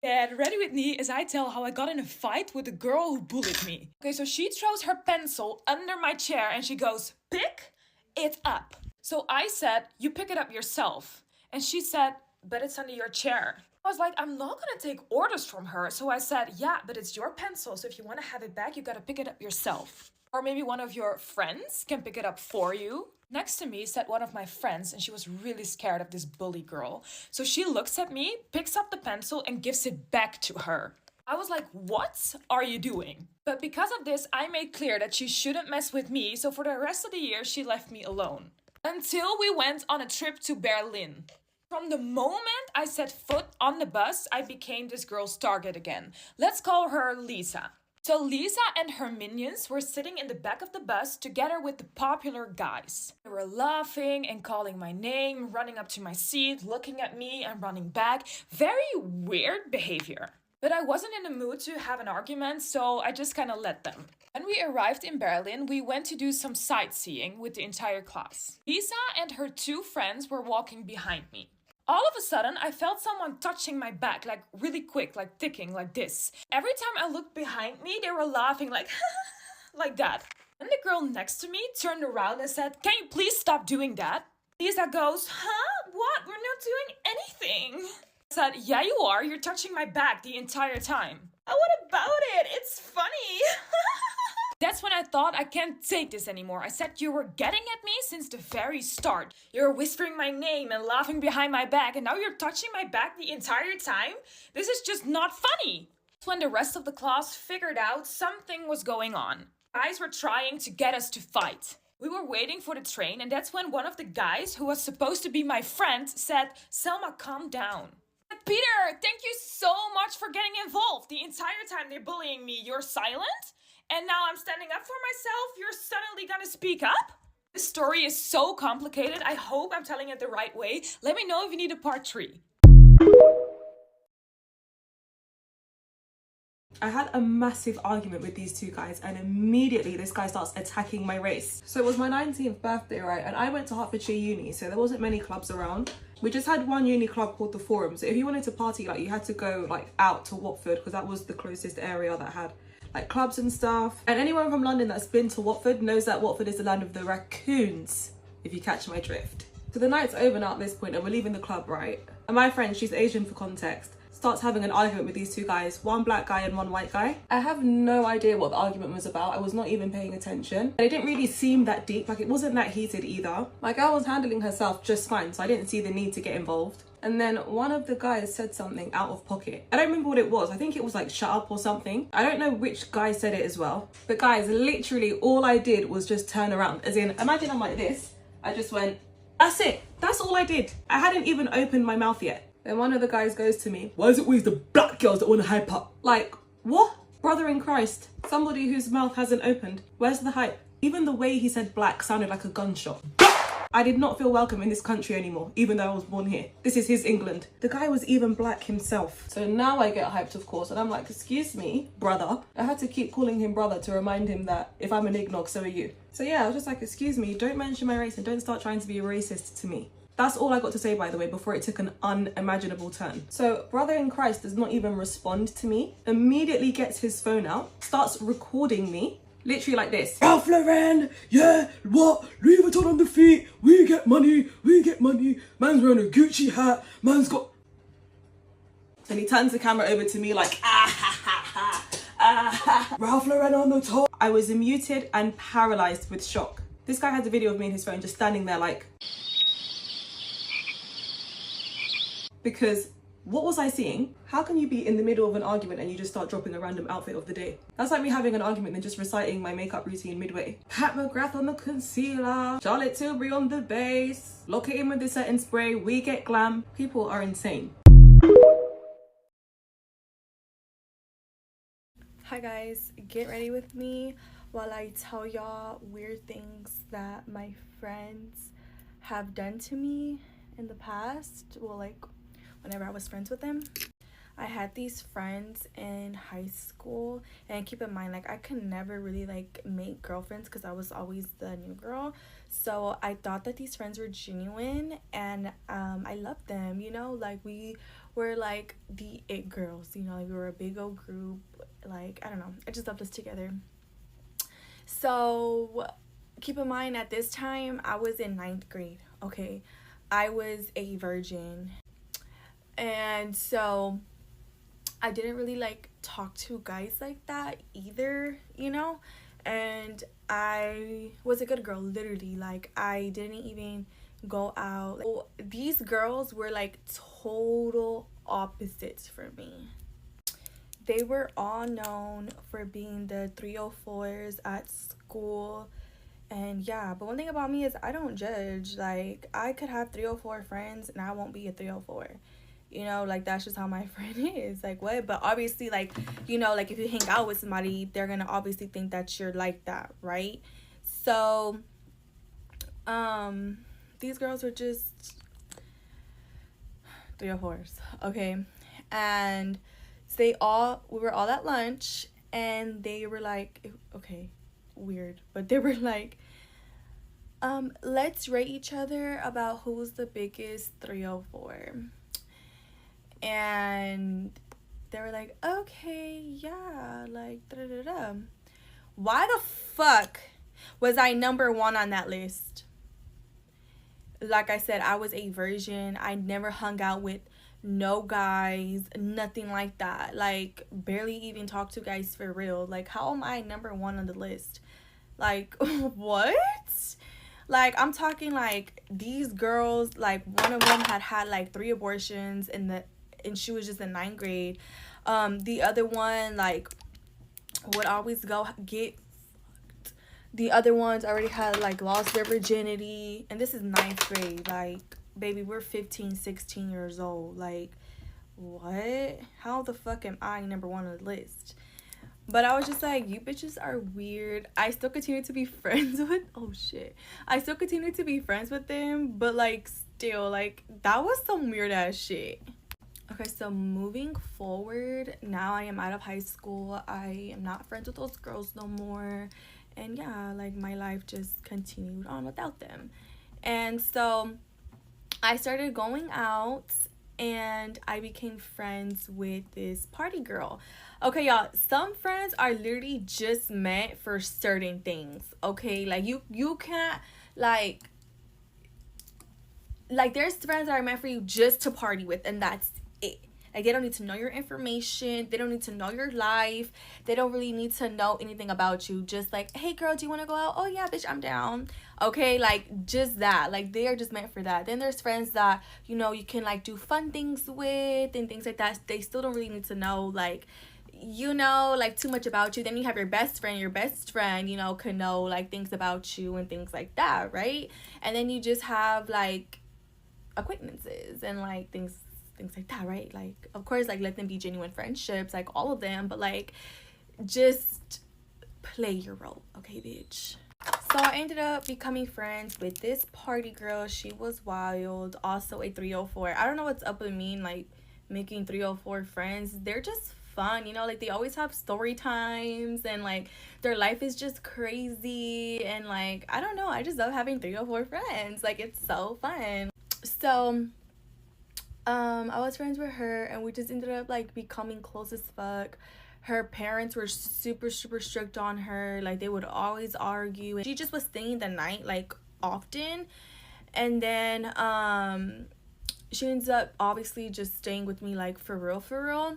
Get ready with me as I tell how I got in a fight with the girl who bullied me. Okay, so she throws her pencil under my chair and she goes, pick it up. So I said, you pick it up yourself. And she said, but it's under your chair. I was like, I'm not gonna take orders from her. So I said, yeah, but it's your pencil. So if you wanna have it back, you gotta pick it up yourself. Or maybe one of your friends can pick it up for you. Next to me sat one of my friends and she was really scared of this bully girl. So she looks at me, picks up the pencil and gives it back to her. I was like, what are you doing? But because of this, I made clear that she shouldn't mess with me. So for the rest of the year, she left me alone. Until we went on a trip to Berlin. From the moment I set foot on the bus, I became this girl's target again. Let's call her Lisa. So Lisa and her minions were sitting in the back of the bus together with the popular guys. They were laughing and calling my name, running up to my seat, looking at me and running back. Very weird behavior. But I wasn't in the mood to have an argument, so I just kind of let them. When we arrived in Berlin, we went to do some sightseeing with the entire class. Lisa and her two friends were walking behind me. All of a sudden, I felt someone touching my back, like really quick, like ticking, like this. Every time I looked behind me, they were laughing like, like that. And the girl next to me turned around and said, "Can you please stop doing that?" Lisa goes, "Huh? What? We're not doing anything." I said, "Yeah, you are. You're touching my back the entire time." "Oh, what about it? It's funny." That's when I thought I can't take this anymore. I said, "You were getting at me since the very start. You're whispering my name and laughing behind my back, and now you're touching my back the entire time? This is just not funny." That's when the rest of the class figured out something was going on. Guys were trying to get us to fight. We were waiting for the train, and that's when one of the guys, who was supposed to be my friend, said, "Selma, calm down." "Peter, thank you so much for getting involved. The entire time they're bullying me, you're silent? And now I'm standing up for myself, you're suddenly gonna speak up?" This story is so complicated. I hope I'm telling it the right way. Let me know if you need a part 3. I had a massive argument with these two guys, and immediately this guy starts attacking my race. So it was my 19th birthday, right? And I went to Hertfordshire Uni, so there wasn't many clubs around. We just had one uni club called the Forum. So if you wanted to party, like, you had to go like out to Watford, because that was the closest area that had like clubs and stuff. And anyone from London that's been to Watford knows that Watford is the land of the raccoons, if you catch my drift. So the night's over now at this point, and we're leaving the club, right? And my friend, she's Asian for context, starts having an argument with these two guys, one black guy and one white guy. I have no idea what the argument was about. I was not even paying attention. And it didn't really seem that deep, like it wasn't that heated either. My girl was handling herself just fine, so I didn't see the need to get involved. And then one of the guys said something out of pocket. I don't remember what it was. I think it was like, "shut up" or something. I don't know which guy said it as well. But guys, literally all I did was just turn around. As in, imagine I'm like this. I just went, that's it. That's all I did. I hadn't even opened my mouth yet. Then one of the guys goes to me, "Why is it always the black girls that want to hype up?" Like, what? Brother in Christ. Somebody whose mouth hasn't opened. Where's the hype? Even the way he said black sounded like a gunshot. I did not feel welcome in this country anymore, even though I was born here. This is his England. The guy was even black himself. So now I get hyped, of course, and I'm like, "Excuse me, brother." I had to keep calling him brother to remind him that if I'm an ignog, so are you. So yeah, I was just like, "Excuse me, don't mention my race and don't start trying to be a racist to me." That's all I got to say, by the way, before it took an unimaginable turn. So brother in Christ does not even respond to me, immediately gets his phone out, starts recording me, literally like this. "Ralph Lauren, yeah, what? Louis Vuitton on the feet, we get money, man's wearing a Gucci hat, man's got..." And he turns the camera over to me like, "Ah ha ha ha, ah ha, Ralph Lauren on the top." I was muted and paralyzed with shock. This guy has a video of me in his phone just standing there like... Because what was I seeing? How can you be in the middle of an argument and you just start dropping a random outfit of the day? That's like me having an argument and just reciting my makeup routine midway. Pat McGrath on the concealer, Charlotte Tilbury on the base, lock it in with the setting spray, we get glam. People are insane. Hi guys, get ready with me while I tell y'all weird things that my friends have done to me in the past. Well, like whenever I was friends with them. I had these friends in high school, and keep in mind, like, I could never really like make girlfriends because I was always the new girl. So I thought that these friends were genuine, and I loved them, you know, like we were like the it girls, you know, like we were a big old group. Like, I don't know, I just loved us together. So keep in mind, at this time I was in 9th grade. Okay, I was a virgin, and so I didn't really like talk to guys like that either, you know. And I was a good girl, literally. Like, I didn't even go out. These girls were like total opposites for me. They were all known for being the 304s at school. And yeah, but one thing about me is I don't judge. Like, I could have 304 friends and I won't be a 304. You know, like, that's just how my friend is. Like, what? But obviously, like, you know, like, if you hang out with somebody, they're gonna obviously think that you're like that, right? So, these girls were just 304s, okay? And so we were all at lunch, and they were like, okay, weird, but they were like, let's rate each other about who's the biggest 304. And they were like, okay, yeah, like, da-da-da-da. Why the fuck was I number 1 on that list? Like I said, I was a virgin. I never hung out with no guys, nothing like that. Like, barely even talked to guys for real. Like, how am I number 1 on the list? Like, what? Like, I'm talking, like, these girls, like, one of them had like 3 abortions, and she was just in 9th grade. The other one, like, would always go get fucked. The other ones already had, like, lost their virginity, and this is 9th grade. Like, baby, we're 15, 16 years old. Like, what? How the fuck am I number 1 on the list? But I was just like, you bitches are weird. I still continue to be friends with, I still continue to be friends with them, but, like, still, like, that was some weird ass shit. Okay, so moving forward, now I am out of high school. I am not friends with those girls no more. And yeah, like, my life just continued on without them. And so I started going out, and I became friends with this party girl. Okay, y'all, some friends are literally just meant for certain things, okay? Like, you can't, like, there's friends that are meant for you just to party with, and that's it. Like, they don't need to know your information. They don't need to know your life. They don't really need to know anything about you. Just like, hey, girl, do you want to go out? Oh, yeah, bitch, I'm down. Okay, like, just that. Like, they are just meant for that. Then there's friends that, you know, you can, like, do fun things with and things like that. They still don't really need to know, like, you know, like, too much about you. Then you have your best friend, you know, can know, like, things about you and things like that, right? And then you just have, like, acquaintances and, like, things like that, right? Like, of course, like, let them be genuine friendships, like, all of them, but, like, just play your role, okay, bitch? So I ended up becoming friends with this party girl. She was wild, also a 304. I don't know what's up with me and, like, making 304 friends. They're just fun, you know, like, they always have story times, and, like, their life is just crazy, and, like, I don't know, I just love having 304 friends. Like, it's so fun. So I was friends with her, and we just ended up, like, becoming close as fuck. Her parents were super, super strict on her. Like, they would always argue, and she just was staying the night, like, often. And then she ends up obviously just staying with me, like, for real.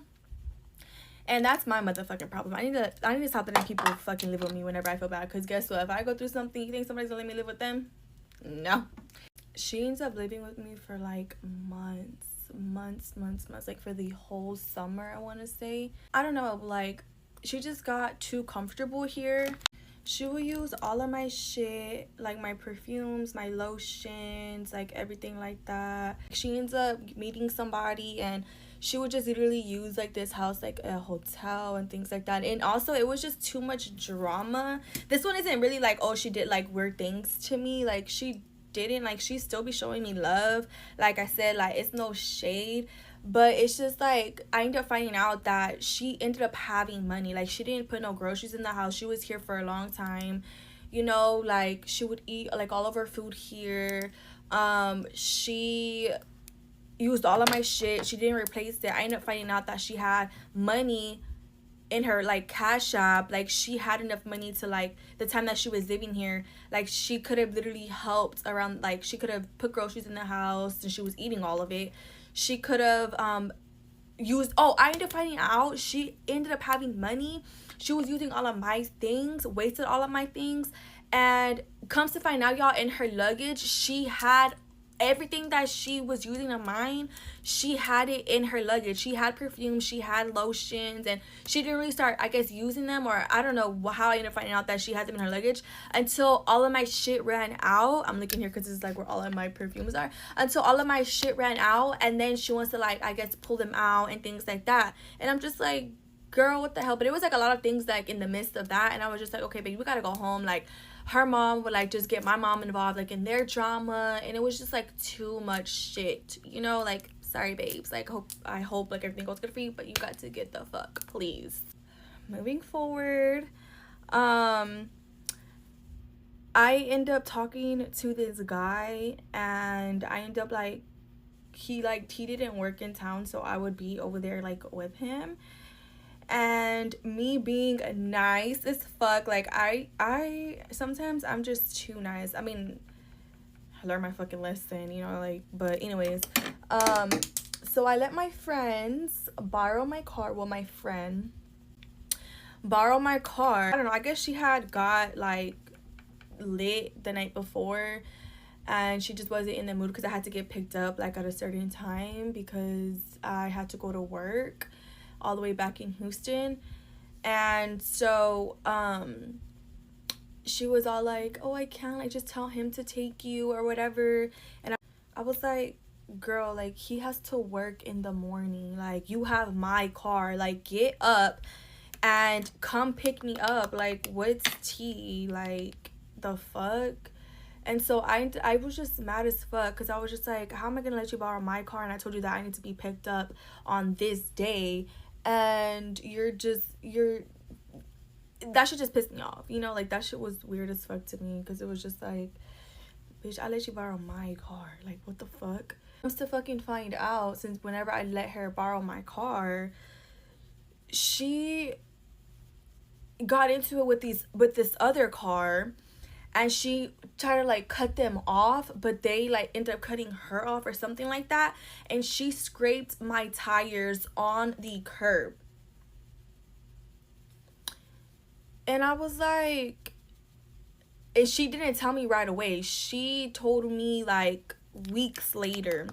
And that's my motherfucking problem. I need to stop letting people fucking live with me whenever I feel bad. Because guess what? If I go through something, you think somebody's gonna let me live with them? No. She ends up living with me for, like, months, like, for the whole summer, I want to say. I don't know, like, she just got too comfortable here. She will use all of my shit, like, my perfumes, my lotions, like, everything like that. She ends up meeting somebody, and she would just literally use, like, this house like a hotel and things like that. And also, it was just too much drama. This one isn't really like, oh, she did, like, weird things to me. Like, she didn't. Like, she still be showing me love. Like I said, like, it's no shade, but it's just, like, I ended up finding out that she ended up having money. Like, she didn't put no groceries in the house. She was here for a long time, you know. Like, she would eat, like, all of her food here. She used all of my shit. She didn't replace it. I ended up finding out that she had money in her, like, cash app. Like, she had enough money to, like, the time that she was living here, like, she could have literally helped around, like, she could have put groceries in the house, and she was eating all of it. She could have used, I ended up finding out she ended up having money. She was using all of my things, wasted all of my things, and comes to find out, y'all, in her luggage, she had everything that she was using of mine, she had it in her luggage. She had perfume, she had lotions, and she didn't really start, I guess, using them, or I don't know how I ended up finding out that she had them in her luggage, until all of my shit ran out. I'm looking here because this is like where all of my perfumes are. Until all of my shit ran out, and then she wants to, like, I guess, pull them out and things like that. And I'm just like, girl, what the hell? But it was like a lot of things like in the midst of that, and I was just like, okay, baby, we gotta go home. Like, her mom would like just get my mom involved like in their drama, and it was just like too much shit, you know. Like, sorry babes, like I hope like everything goes good for you, but you got to get the fuck, please. Moving forward, I end up talking to this guy, and I end up like he didn't work in town, so I would be over there like with him. And me being nice as fuck, like I sometimes I'm just too nice. I mean, I learned my fucking lesson, you know, like, but anyways, so I let my friends borrow my car. Well, my friend borrow my car. I don't know, I guess she had got like lit the night before, and she just wasn't in the mood because I had to get picked up like at a certain time because I had to go to work all the way back in Houston. And so she was all like, oh, I can't like just tell him to take you or whatever. And I was like, girl, like, he has to work in the morning, like, you have my car, like, get up and come pick me up. Like, what's tea? Like, the fuck? And so I was just mad as fuck because I was just like, how am I gonna let you borrow my car, and I told you that I need to be picked up on this day, and that shit just pissed me off, you know. Like, that shit was weird as fuck to me because it was just like, bitch, I let you borrow my car, like, what the fuck? I was to fucking find out, since whenever I let her borrow my car, she got into it with this other car, and she tried to like cut them off, but they like ended up cutting her off or something like that, and she scraped my tires on the curb. And I was like, and she didn't tell me right away, she told me like weeks later.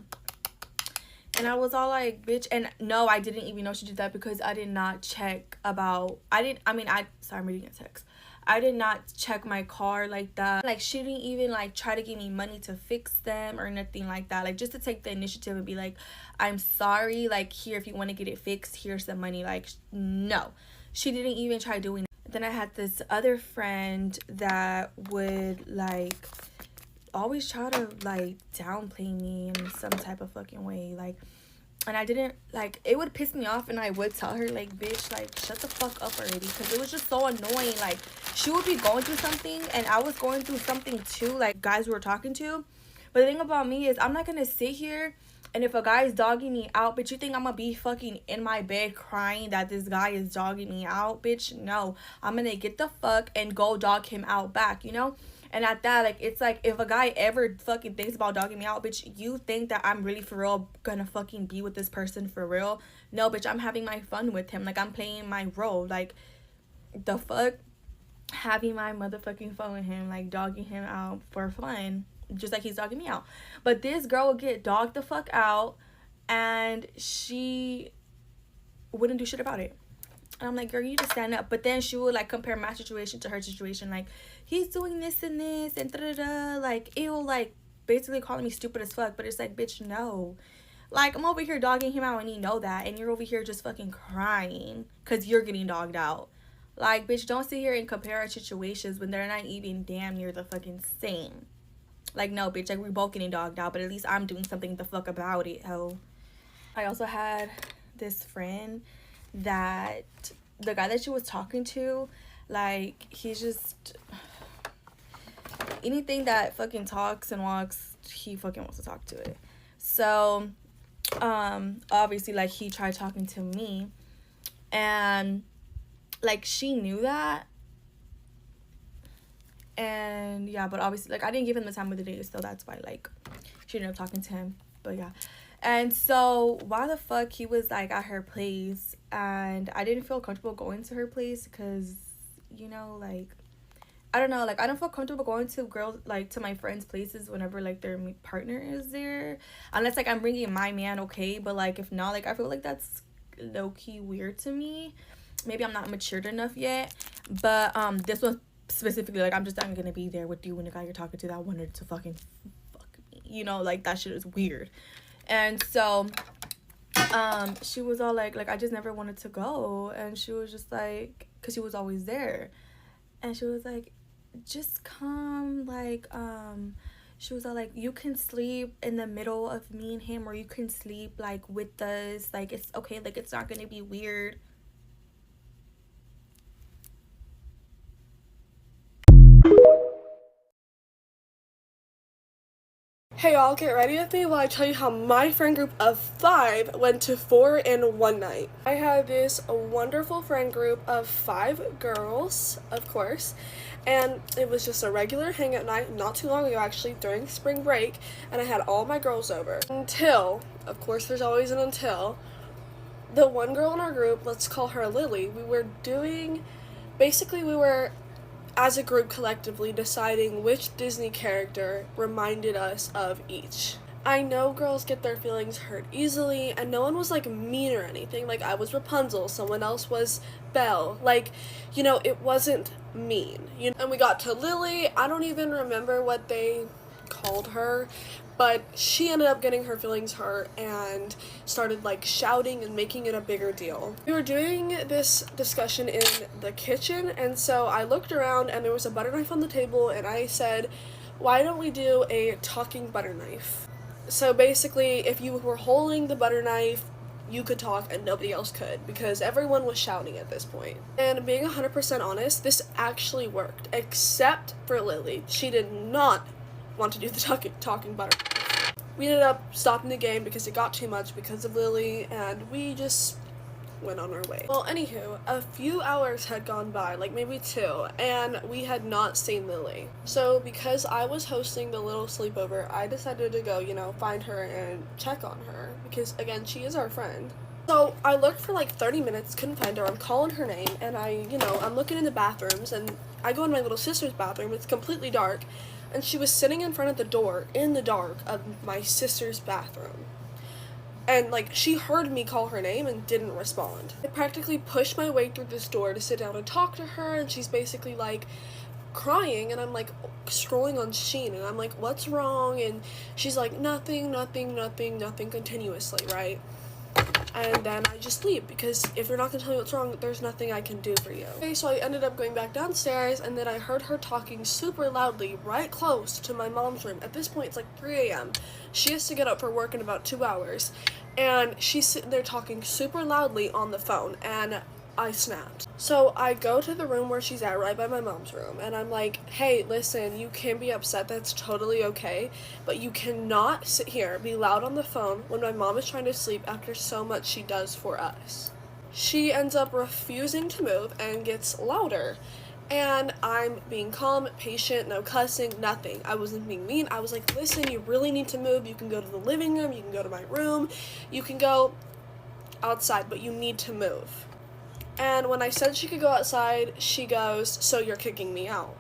And I was all like, bitch. And no, I didn't even know she did that because I did not check about, sorry, I'm reading a text. I did not check my car like that. Like, she didn't even like try to give me money to fix them or nothing like that. Like, just to take the initiative and be like, I'm sorry, like, here, if you want to get it fixed, here's some money. Like, no, she didn't even try doing that. Then I had this other friend that would like always try to like downplay me in some type of fucking way, like, and I didn't like, it would piss me off, and I would tell her like, bitch, like, shut the fuck up already, because it was just so annoying. Like, she would be going through something and I was going through something too, like guys we were talking to. But the thing about me is, I'm not gonna sit here, and if a guy is dogging me out, bitch, you think I'm gonna be fucking in my bed crying that this guy is dogging me out? Bitch, no. I'm gonna get the fuck and go dog him out back, you know? And at that, like, it's like, if a guy ever fucking thinks about dogging me out, bitch, you think that I'm really for real gonna fucking be with this person for real? No, bitch, I'm having my fun with him. Like, I'm playing my role. Like, the fuck? Having my motherfucking fun with him, like, dogging him out for fun, just like he's dogging me out. But this girl would get dogged the fuck out, and she wouldn't do shit about it. And I'm like, girl, you need to stand up. But then she would like compare my situation to her situation, like, he's doing this and this and da-da-da, like, ew, like, basically calling me stupid as fuck. But it's like, bitch, no. Like, I'm over here dogging him out, and you know that, and you're over here just fucking crying because you're getting dogged out. Like, bitch, don't sit here and compare our situations when they're not even damn near the fucking same. Like, no, bitch, like, we're both getting dogged out, but at least I'm doing something the fuck about it, ho. I also had this friend that the guy that she was talking to, like, he's just, anything that fucking talks and walks, he fucking wants to talk to it. So obviously, like, he tried talking to me, and like, she knew that, and yeah, but obviously, like, I didn't give him the time of the day, so that's why, like, she ended up talking to him. But yeah. And so why the fuck he was like at her place, and I didn't feel comfortable going to her place because, you know, like, I don't know, like, I don't feel comfortable going to girls, like, to my friends' places whenever, like, their partner is there. Unless, like, I'm bringing my man, okay? But, like, if not, like, I feel like that's low-key weird to me. Maybe I'm not matured enough yet. But, this one specifically, like, I'm just not gonna be there with you when the guy you're talking to that wanted to fucking fuck me. You know, like, that shit is weird. And so, she was all like, I just never wanted to go. And she was just like, because she was always there. And she was like, just come, like, she was all like, you can sleep in the middle of me and him, or you can sleep, like, with us, like, it's okay, like, it's not gonna be weird. Hey y'all, get ready with me while I tell you how my friend group of 5 went to 4 in one night. I had this wonderful friend group of 5 girls, of course, and it was just a regular hangout night not too long ago, actually, during spring break, and I had all my girls over. Until, of course there's always an until, the one girl in our group, let's call her Lily, we were as a group collectively deciding which Disney character reminded us of each. I know girls get their feelings hurt easily, and no one was like mean or anything. Like, I was Rapunzel, someone else was Belle. Like, you know, it wasn't mean. And we got to Lily. I don't even remember what they called her, but she ended up getting her feelings hurt and started like shouting and making it a bigger deal. We were doing this discussion in the kitchen, and so I looked around and there was a butter knife on the table, and I said, why don't we do a talking butter knife? So basically, if you were holding the butter knife, you could talk and nobody else could, because everyone was shouting at this point. And being 100% honest, this actually worked, except for Lily. She did not want to do the talking butter. We ended up stopping the game because it got too much because of Lily, and we just went on our way. Well, anywho, a few hours had gone by, like maybe 2, and we had not seen Lily. So because I was hosting the little sleepover, I decided to go, find her and check on her, because again, she is our friend. So I looked for like 30 minutes, couldn't find her. I'm calling her name, and I'm looking in the bathrooms, and I go in my little sister's bathroom. It's completely dark, and she was sitting in front of the door in the dark of my sister's bathroom. And like, she heard me call her name and didn't respond. I practically pushed my way through this door to sit down and talk to her, and she's basically like crying, and I'm like scrolling on Shein, and I'm like, what's wrong? And she's like, nothing continuously, right? And then I just leave, because if you're not gonna tell me what's wrong, there's nothing I can do for you. Okay, so I ended up going back downstairs, and then I heard her talking super loudly right close to my mom's room. At this point, it's like 3 a.m. She has to get up for work in about 2 hours, and she's sitting there talking super loudly on the phone, and I snapped. So I go to the room where she's at, right by my mom's room, and I'm like, hey, listen, you can be upset, that's totally okay, but you cannot sit here, be loud on the phone when my mom is trying to sleep after so much she does for us. She ends up refusing to move and gets louder. And I'm being calm, patient, no cussing, nothing. I wasn't being mean. I was like, listen, you really need to move. You can go to the living room, you can go to my room, you can go outside, but you need to move. And when I said she could go outside, she goes, so you're kicking me out?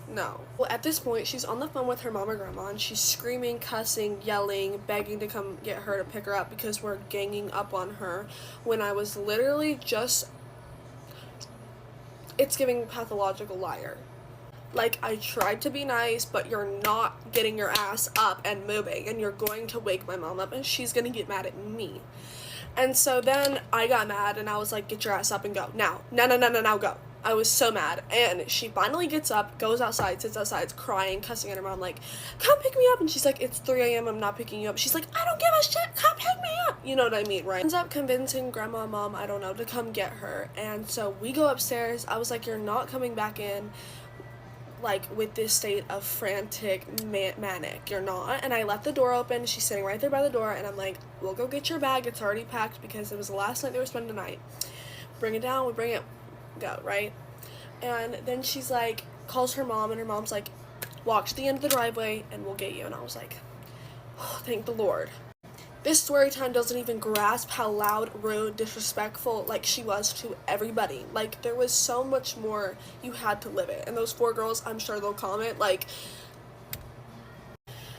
No. Well, at this point, she's on the phone with her mom or grandma, and she's screaming, cussing, yelling, begging to come get her to pick her up because we're ganging up on her, when I was literally just... It's giving pathological liar. Like, I tried to be nice, but you're not getting your ass up and moving, and you're going to wake my mom up, and she's gonna get mad at me. And so then I got mad, and I was like, get your ass up and go. Now, now, go. I was so mad. And she finally gets up, goes outside, sits outside, crying, cussing at her mom, like, come pick me up. And she's like, it's 3 a.m., I'm not picking you up. She's like, I don't give a shit, come pick me up. You know what I mean, right? Ends up convincing grandma and mom, I don't know, to come get her. And so we go upstairs. I was like, you're not coming back in, like, with this state of frantic manic. You're not. And I left the door open. She's sitting right there by the door, and I'm like, we'll go get your bag, it's already packed, because it was the last night they were spending the night. Bring it down, we bring it, go, right? And then she's like, calls her mom, and her mom's like, walk to the end of the driveway and we'll get you. And I was like, oh, thank the Lord. This story time doesn't even grasp how loud, rude, disrespectful, like, she was to everybody. Like, there was so much more. You had to live it. And those 4 girls, I'm sure they'll comment, like...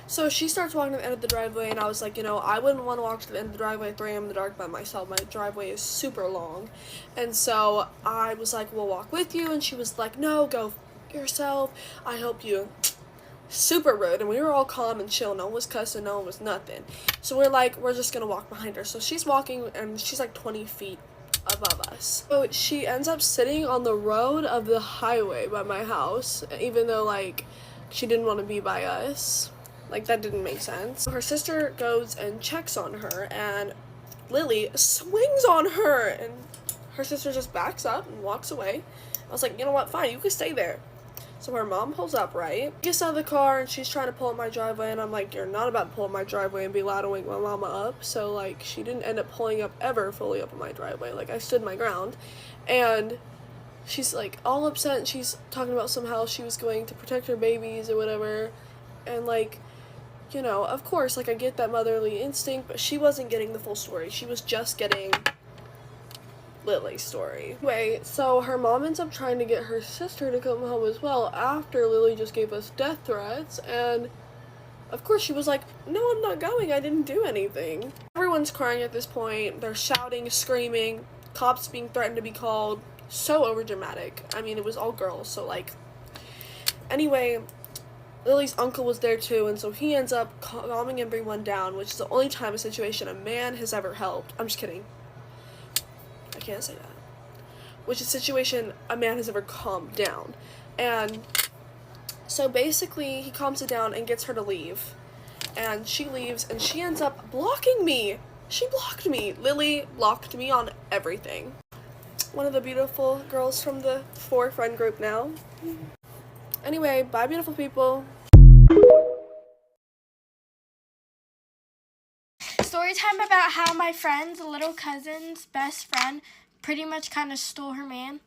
So she starts walking to the end of the driveway, and I was like, you know, I wouldn't want to walk to the end of the driveway at 3 a.m. in the dark by myself. My driveway is super long. And so I was like, we'll walk with you. And she was like, no, go yourself. I help you. Super rude. And we were all calm and chill. No one was cussing. No one was nothing. So we're like, we're just going to walk behind her. So she's walking, and she's like 20 feet above us. So she ends up sitting on the road of the highway by my house, even though, like, she didn't want to be by us. Like, that didn't make sense. Her sister goes and checks on her, and Lily swings on her, and her sister just backs up and walks away. I was like, you know what, fine, you can stay there. So her mom pulls up, right? Gets out of the car, and she's trying to pull up my driveway, and I'm like, you're not about to pull up my driveway and be loud and wake my mama up. So, like, she didn't end up pulling up ever fully up on my driveway. Like, I stood my ground, and she's, like, all upset, and she's talking about somehow she was going to protect her babies or whatever, and, like, you know, of course, like, I get that motherly instinct, but she wasn't getting the full story. She was just getting Lily's story. Anyway, so her mom ends up trying to get her sister to come home as well after Lily just gave us death threats, and of course she was like, no, I'm not going, I didn't do anything. Everyone's crying at this point. They're shouting, screaming, cops being threatened to be called. So overdramatic. I mean, it was all girls, so, like, anyway, Lily's uncle was there too, and so he ends up calming everyone down, which is the only time a situation a man has ever helped. I'm just kidding. I can't say that. Which is a situation a man has ever calmed down. And so basically, he calms it down and gets her to leave. And she leaves, and she ends up blocking me. She blocked me. Lily blocked me on everything. One of the beautiful girls from the 4 friend group now. Anyway, bye, beautiful people. Story time about how my friend's little cousin's best friend pretty much kind of stole her man,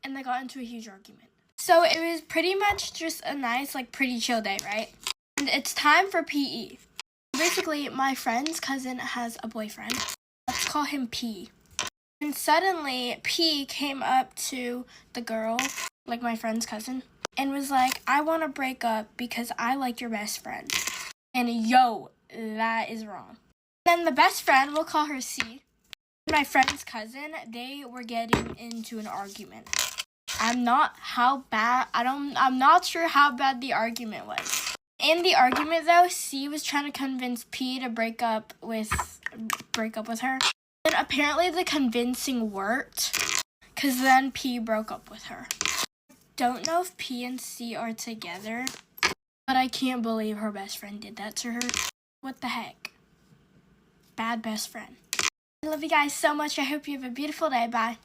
and they got into a huge argument. So it was pretty much just a nice, like, pretty chill day, right? And it's time for PE. Basically, my friend's cousin has a boyfriend. Let's call him P. And suddenly, P came up to the girl, like my friend's cousin, and was like, I want to break up because I like your best friend. And yo, that is wrong. Then the best friend, we'll call her C, my friend's cousin, they were getting into an argument. I'm not sure how bad the argument was. In the argument though, C was trying to convince P to break up with her. And apparently the convincing worked, because then P broke up with her. Don't know if P and C are together, but I can't believe her best friend did that to her. What the heck? Bad best friend. I love you guys so much. I hope you have a beautiful day. Bye.